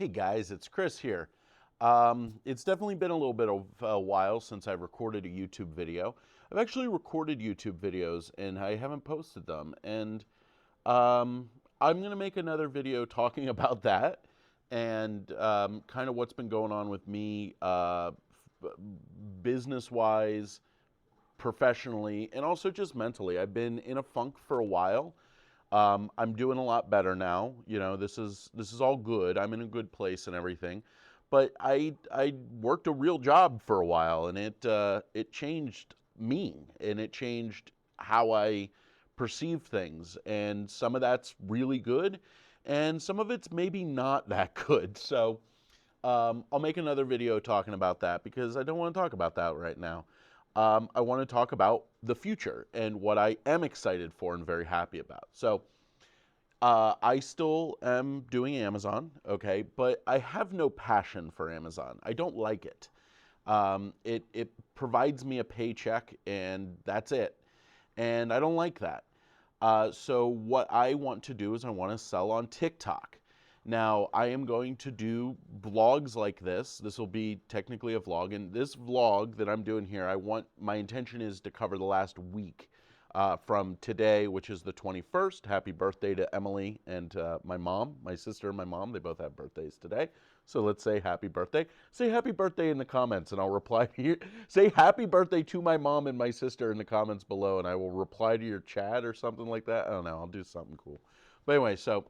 Hey guys, it's Chris here. It's definitely been a little bit of a while since I recorded a YouTube video. I've actually recorded YouTube videos and I haven't posted them. And um, I'm going to make another video talking about that and kind of what's been going on with me business wise, professionally, and also just mentally. I've been in a funk for a while. I'm doing a lot better now. You know, this is all good. I'm in a good place and everything. But I worked a real job for a while, and it changed me, and it changed how I perceive things. And some of that's really good, and some of it's maybe not that good. So I'll make another video talking about that because I don't want to talk about that right now. I want to talk about the future and what I am excited for and very happy about. So, I still am doing Amazon, okay, but I have no passion for Amazon. I don't like it. It provides me a paycheck and that's it, and I don't like that. So what I want to do is I want to sell on TikTok. Now, I am going to do vlogs like this. This will be technically a vlog. And this vlog that I'm doing here, my intention is to cover the last week from today, which is the 21st. Happy birthday to Emily and my mom, my sister and my mom. They both have birthdays today. So let's say happy birthday. Say happy birthday in the comments and I'll reply to you. Say happy birthday to my mom and my sister in the comments below and I will reply to your chat or something like that. I don't know. I'll do something cool. But anyway, so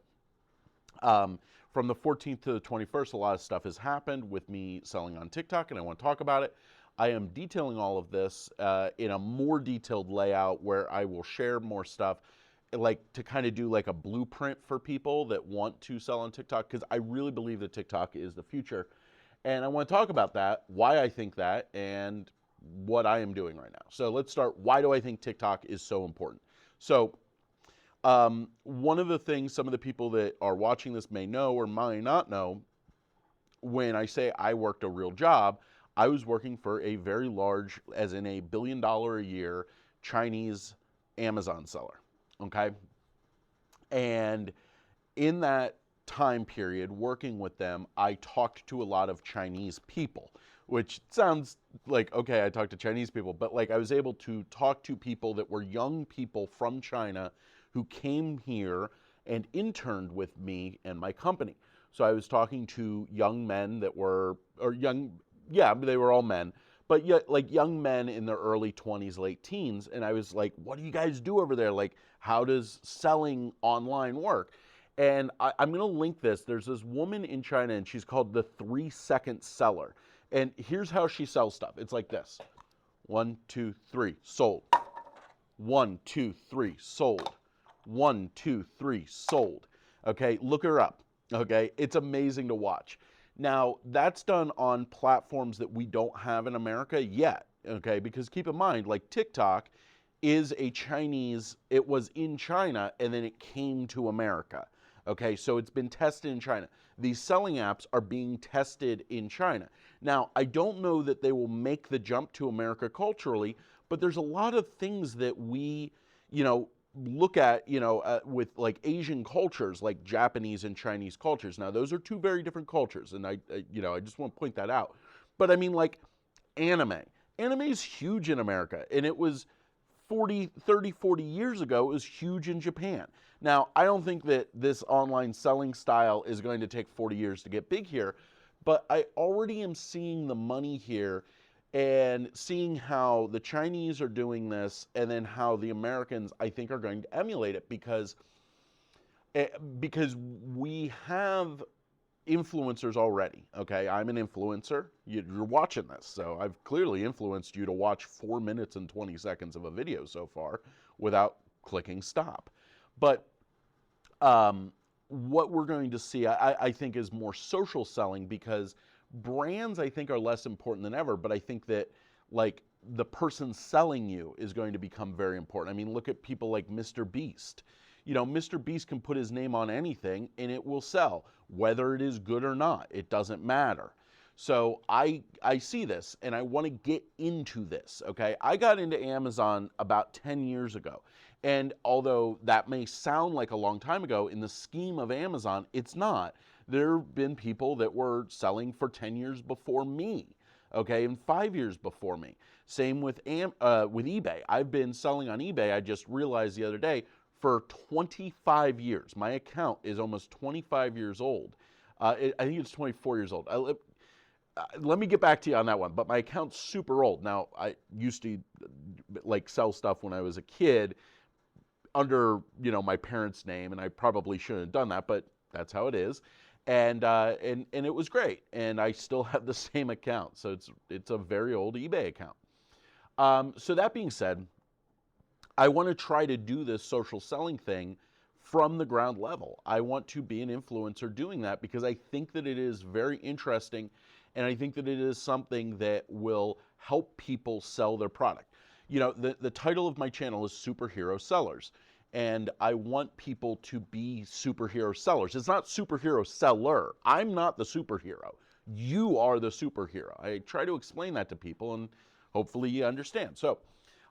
from the 14th to the 21st, a lot of stuff has happened with me selling on TikTok, and I want to talk about it. I am detailing all of this in a more detailed layout where I will share more stuff, like to kind of do like a blueprint for people that want to sell on TikTok, because I really believe that TikTok is the future. And I want to talk about that, why I think that, and what I am doing right now. So let's start. Why do I think TikTok is so important? So one of the things some of the people that are watching this may know or might not know, when I say I worked a real job, I was working for a very large, as in $1 billion a year, Chinese Amazon seller. Okay. And in that time period working with them, I talked to a lot of Chinese people, which sounds like, okay, I talked to Chinese people, but like I was able to talk to people that were young people from China who came here and interned with me and my company. So I was talking to young men that were, or young, yeah, they were all men, but yet like young men in their early 20s, late teens. And I was like, what do you guys do over there? Like, how does selling online work? And I'm going to link this. There's this woman in China, and she's called the 3-second seller. And here's how she sells stuff. It's like this: 1, 2, 3, sold. 1, 2, 3, sold. 1, 2, 3, sold. Okay, look her up. Okay, it's amazing to watch. Now, that's done on platforms that we don't have in America yet. Okay, because keep in mind, like TikTok is a Chinese, it was in China and then it came to America. Okay, so it's been tested in China. These selling apps are being tested in China. Now, I don't know that they will make the jump to America culturally, but there's a lot of things that we, you know, look at, with like Asian cultures, like Japanese and Chinese cultures. Now, those are two very different cultures, and I just want to point that out. But I mean, like anime. Anime is huge in America, and it was 40 years ago, it was huge in Japan. Now, I don't think that this online selling style is going to take 40 years to get big here, but I already am seeing the money here and seeing how the Chinese are doing this and then how the Americans, I think, are going to emulate it because we have influencers already. Okay, I'm an influencer. You're watching this, so I've clearly influenced you to watch 4 minutes and 20 seconds of a video so far without clicking stop. But what we're going to see, I think, is more social selling, because brands, I think, are less important than ever. But I think that like the person selling you is going to become very important. I mean, look at people like Mr. Beast. You know, Mr. Beast can put his name on anything and it will sell, whether it is good or not. It doesn't matter. So I see this and I want to get into this, okay? I got into Amazon about 10 years ago. And although that may sound like a long time ago, in the scheme of Amazon, it's not. There have been people that were selling for 10 years before me, okay, and 5 years before me. Same with eBay. I've been selling on eBay, I just realized the other day, for 25 years. My account is almost 25 years old. I think it's 24 years old. Let me get back to you on that one, but my account's super old. Now, I used to like sell stuff when I was a kid under, my parents' name, and I probably shouldn't have done that, but that's how it is. And it was great, and I still have the same account, so it's a very old eBay account. So that being said, I want to try to do this social selling thing from the ground level. I want to be an influencer doing that because I think that it is very interesting, and I think that it is something that will help people sell their product. The title of my channel is Superhero Sellers, and I want people to be superhero sellers. It's not superhero seller. I'm not the superhero. You are the superhero. I try to explain that to people, and hopefully you understand. So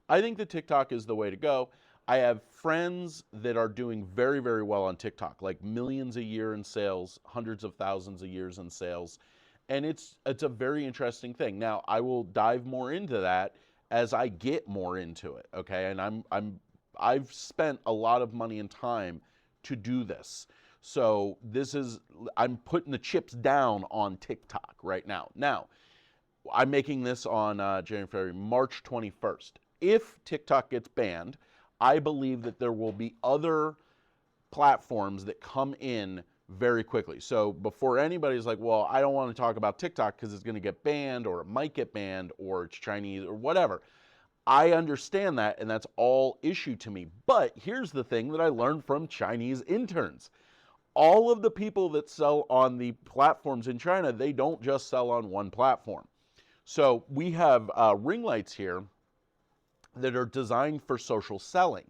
I think that TikTok is the way to go. I have friends that are doing very, very well on TikTok, like millions a year in sales, hundreds of thousands of years in sales. And it's a very interesting thing. Now, I will dive more into that as I get more into it, okay? And I've spent a lot of money and time to do this. So I'm putting the chips down on TikTok right now. Now, I'm making this on March 21st. If TikTok gets banned, I believe that there will be other platforms that come in very quickly. So before anybody's like, well, I don't want to talk about TikTok because it's going to get banned, or it might get banned, or it's Chinese, or whatever. I understand that, and that's all issue to me. But here's the thing that I learned from Chinese interns. All of the people that sell on the platforms in China, they don't just sell on one platform. So we have ring lights here that are designed for social selling.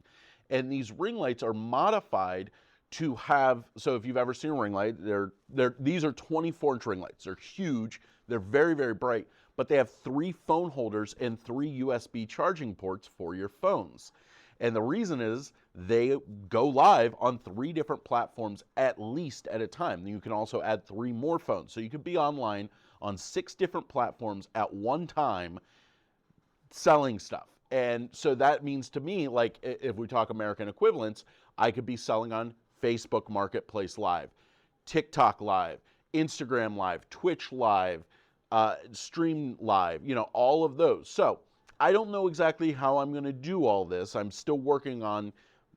And these ring lights are modified to have, so if you've ever seen a ring light, these are 24-inch ring lights. They're huge. They're very, very bright, but they have 3 phone holders and 3 USB charging ports for your phones. And the reason is they go live on 3 different platforms at least at a time. You can also add 3 more phones. So you could be online on 6 different platforms at one time selling stuff. And so that means to me, like if we talk American equivalents, I could be selling on Facebook Marketplace Live, TikTok Live, Instagram Live, Twitch Live, Stream Live, all of those. So I don't know exactly how I'm going to do all this. I'm still working on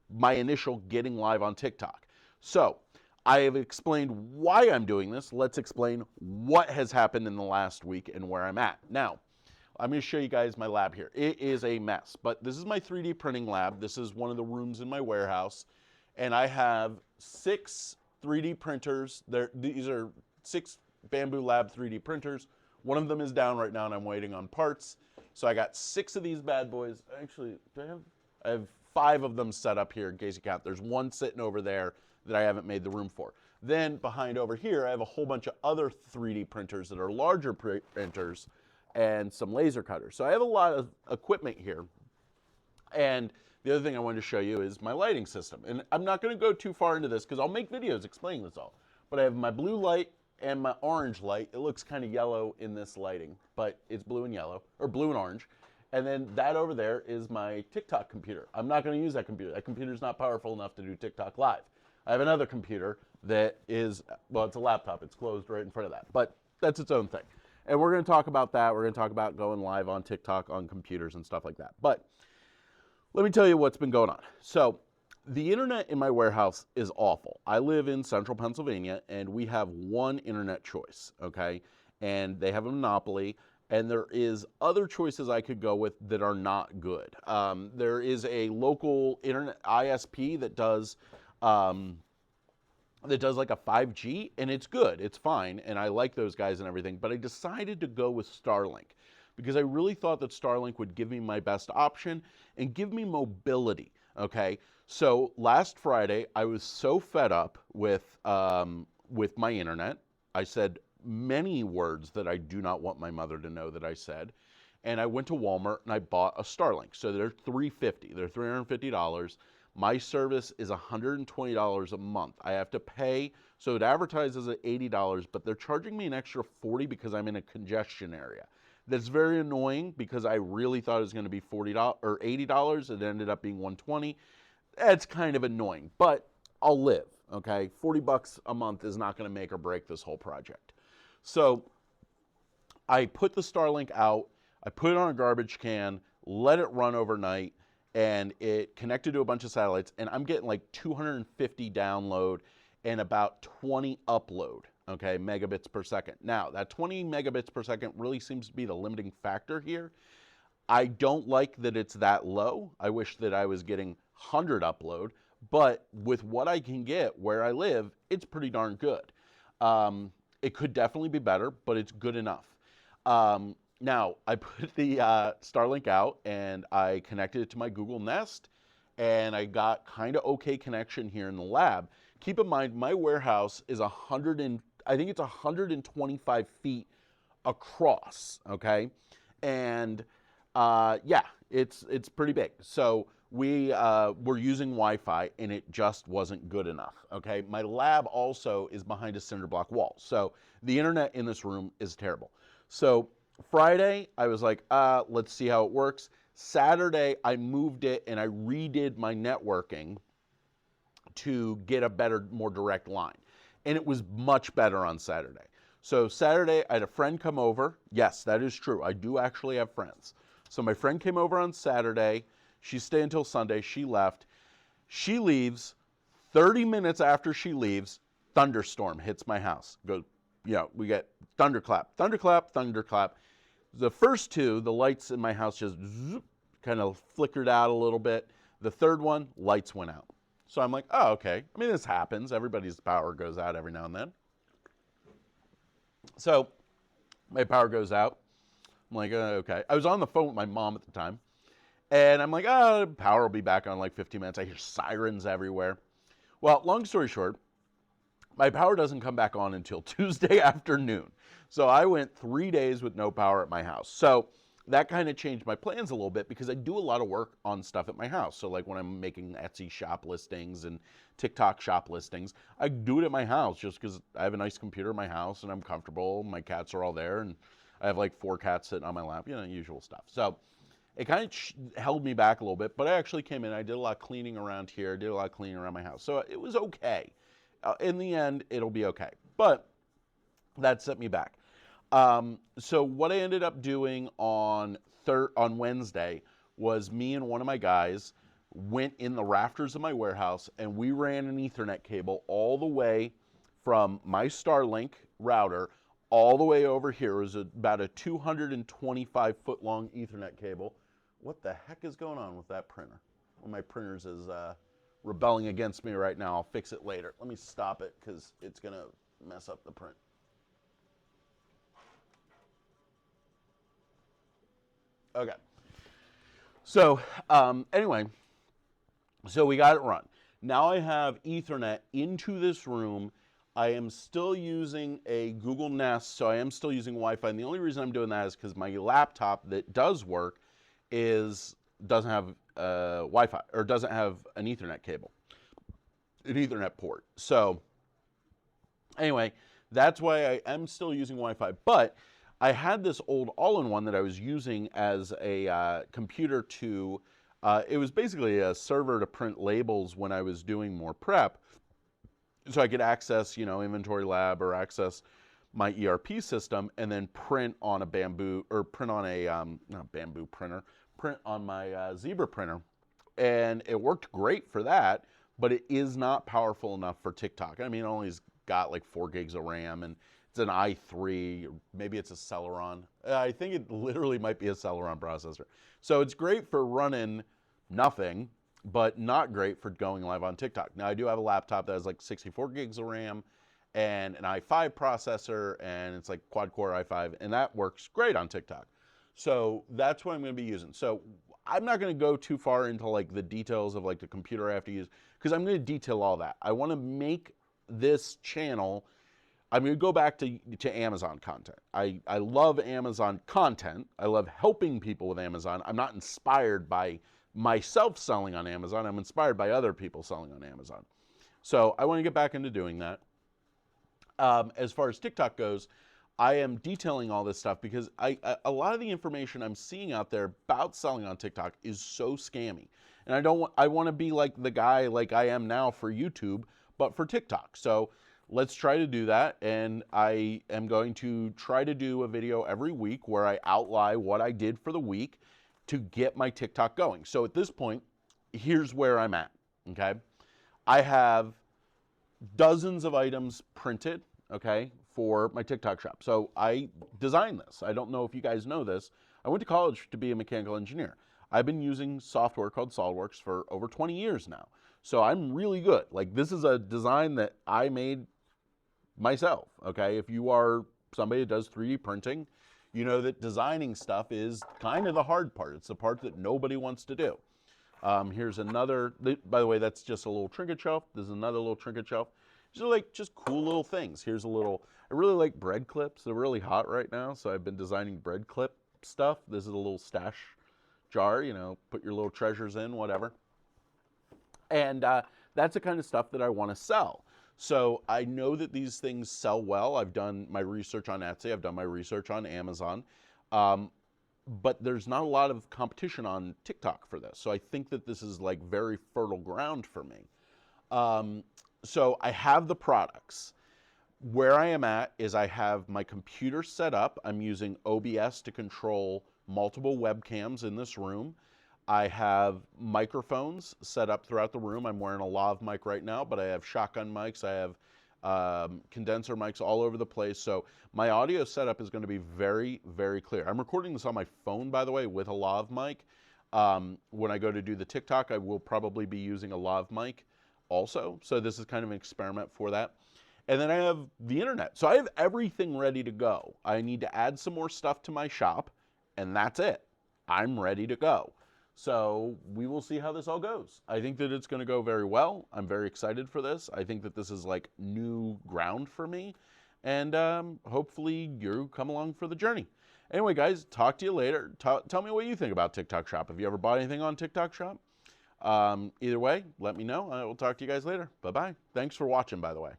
my initial getting live on TikTok. So I have explained why I'm doing this. Let's explain what has happened in the last week and where I'm at. Now, I'm going to show you guys my lab here. It is a mess, but this is my 3D printing lab. This is one of the rooms in my warehouse, and I have 6 3D printers. These are 6 Bamboo Lab 3D printers. One of them is down right now, and I'm waiting on parts. So I got 6 of these bad boys. Actually, I have 5 of them set up here in case you count. There's one sitting over there that I haven't made the room for. Then behind over here, I have a whole bunch of other 3D printers that are larger printers and some laser cutters. So I have a lot of equipment here. And the other thing I wanted to show you is my lighting system. And I'm not going to go too far into this because I'll make videos explaining this all. But I have my blue light and my orange light. It looks kind of yellow in this lighting, but it's blue and yellow, or blue and orange. And then that over there is my TikTok computer. I'm not going to use that computer. That computer's not powerful enough to do TikTok Live. I have another computer that is, well, it's a laptop. It's closed right in front of that, but that's its own thing. And we're going to talk about that. We're going to talk about going live on TikTok on computers and stuff like that. But let me tell you what's been going on. So the internet in my warehouse is awful. I live in central Pennsylvania, and we have one internet choice, okay? And they have a monopoly, and there is other choices I could go with that are not good. There is a local internet ISP that does like a 5G, and it's good, it's fine, and I like those guys and everything, but I decided to go with Starlink because I really thought that Starlink would give me my best option and give me mobility, okay? So last Friday, I was so fed up with my internet. I said many words that I do not want my mother to know that I said, and I went to Walmart and I bought a Starlink. So they're $350. They're $350. My service is $120 a month. I have to pay, so it advertises at $80, but they're charging me an extra $40 because I'm in a congestion area. That's very annoying because I really thought it was going to be $40 or $80. It ended up being $120. That's kind of annoying, but I'll live, okay? $40 a month is not going to make or break this whole project. So I put the Starlink out, I put it on a garbage can, let it run overnight, and it connected to a bunch of satellites, and I'm getting like 250 download and about 20 upload, okay, megabits per second. Now, that 20 megabits per second really seems to be the limiting factor here. I don't like that it's that low. I wish that I was getting 100 upload, but with what I can get where I live, it's pretty darn good. It could definitely be better, but it's good enough. Now, I put the Starlink out, and I connected it to my Google Nest, and I got kind of okay connection here in the lab. Keep in mind, my warehouse is I think it's 125 feet across, okay? And yeah, it's pretty big. So we were using Wi-Fi, and it just wasn't good enough, okay? My lab also is behind a cinder block wall, so the internet in this room is terrible. So Friday, I was like, let's see how it works. Saturday, I moved it and I redid my networking to get a better, more direct line. And it was much better on Saturday. So Saturday, I had a friend come over. Yes, that is true. I do actually have friends. So my friend came over on Saturday. She stayed until Sunday. She left. She leaves. 30 minutes after she leaves, thunderstorm hits my house. Goes, you know, we get thunderclap, thunderclap, thunderclap. The first two, the lights in my house just kind of flickered out a little bit. The third one, lights went out. So I'm like, oh, okay. I mean, this happens. Everybody's power goes out every now and then. So my power goes out. I'm like, okay. I was on the phone with my mom at the time. And I'm like, oh, power will be back on like 15 minutes. I hear sirens everywhere. Well, long story short, my power doesn't come back on until Tuesday afternoon. So I went 3 days with no power at my house. So that kind of changed my plans a little bit because I do a lot of work on stuff at my house. So like when I'm making Etsy shop listings and TikTok shop listings, I do it at my house just because I have a nice computer in my house and I'm comfortable. My cats are all there and I have like 4 cats sitting on my lap, you know, usual stuff. So it kind of held me back a little bit, but I actually came in. I did a lot of cleaning around here, did a lot of cleaning around my house. So it was okay. In the end, it'll be okay. But that set me back. So what I ended up doing on Wednesday was me and one of my guys went in the rafters of my warehouse and we ran an Ethernet cable all the way from my Starlink router all the way over here. It was about a 225-foot long Ethernet cable. What the heck is going on with that printer? One of my printers is rebelling against me right now. I'll fix it later. Let me stop it because it's going to mess up the print. Okay. So anyway, so we got it run. Now I have Ethernet into this room. I am still using a Google Nest, so I am still using Wi-Fi. And the only reason I'm doing that is because my laptop that does work doesn't have Wi-Fi or doesn't have an Ethernet cable, an Ethernet port. So anyway, that's why I am still using Wi-Fi. But I had this old all-in-one that I was using as a computer to, it was basically a server to print labels when I was doing more prep. So I could access, you know, Inventory Lab or access my ERP system and then print on a Bamboo, or print on a, not Bamboo printer, print on my Zebra printer. And it worked great for that, but it is not powerful enough for TikTok. I mean, it only's got like 4 gigs of RAM and it's an i3, or maybe it's a Celeron. I think it literally might be a Celeron processor. So it's great for running nothing, but not great for going live on TikTok. Now I do have a laptop that has like 64 gigs of RAM and an i5 processor, and it's like quad-core i5, and that works great on TikTok. So that's what I'm going to be using. So I'm not going to go too far into like the details of like the computer I have to use, because I'm going to detail all that. I want to make this channel, I'm going to go back to Amazon content. I love Amazon content. I love helping people with Amazon. I'm not inspired by myself selling on Amazon. I'm inspired by other people selling on Amazon. So I want to get back into doing that. As far as TikTok goes, I am detailing all this stuff because a lot of the information I'm seeing out there about selling on TikTok is so scammy. And I want to be like the guy like I am now for YouTube, but for TikTok. So let's try to do that. And I am going to try to do a video every week where I outline what I did for the week to get my TikTok going. So at this point, here's where I'm at, okay? I have dozens of items printed, okay, for my TikTok shop. So I designed this. I don't know if you guys know this. I went to college to be a mechanical engineer. I've been using software called SolidWorks for over 20 years now. So I'm really good. Like, this is a design that I made myself, okay? If you are somebody that does 3D printing, you know that designing stuff is kind of the hard part. It's the part that nobody wants to do. Here's another, by the way, that's just a little trinket shelf. This is another little trinket shelf. These are like just cool little things. Here's a little, I really like bread clips. They're really hot right now, so I've been designing bread clip stuff. This is a little stash jar, you know, put your little treasures in, whatever. And that's the kind of stuff that I want to sell. So I know that these things sell well. I've done my research on Etsy. I've done my research on Amazon. But there's not a lot of competition on TikTok for this. So I think that this is like very fertile ground for me. So I have the products. Where I am at is I have my computer set up. I'm using OBS to control multiple webcams in this room. I have microphones set up throughout the room. I'm wearing a lav mic right now, but I have shotgun mics. I have condenser mics all over the place. So my audio setup is going to be very, very clear. I'm recording this on my phone, by the way, with a lav mic. When I go to do the TikTok, I will probably be using a lav mic also. So this is kind of an experiment for that. And then I have the internet. So I have everything ready to go. I need to add some more stuff to my shop, and that's it. I'm ready to go. So we will see how this all goes. I think that it's going to go very well. I'm very excited for this. I think that this is like new ground for me. And hopefully you come along for the journey. Anyway, guys, talk to you later. Tell me what you think about TikTok Shop. Have you ever bought anything on TikTok Shop? Either way, let me know. I will talk to you guys later. Bye-bye. Thanks for watching, by the way.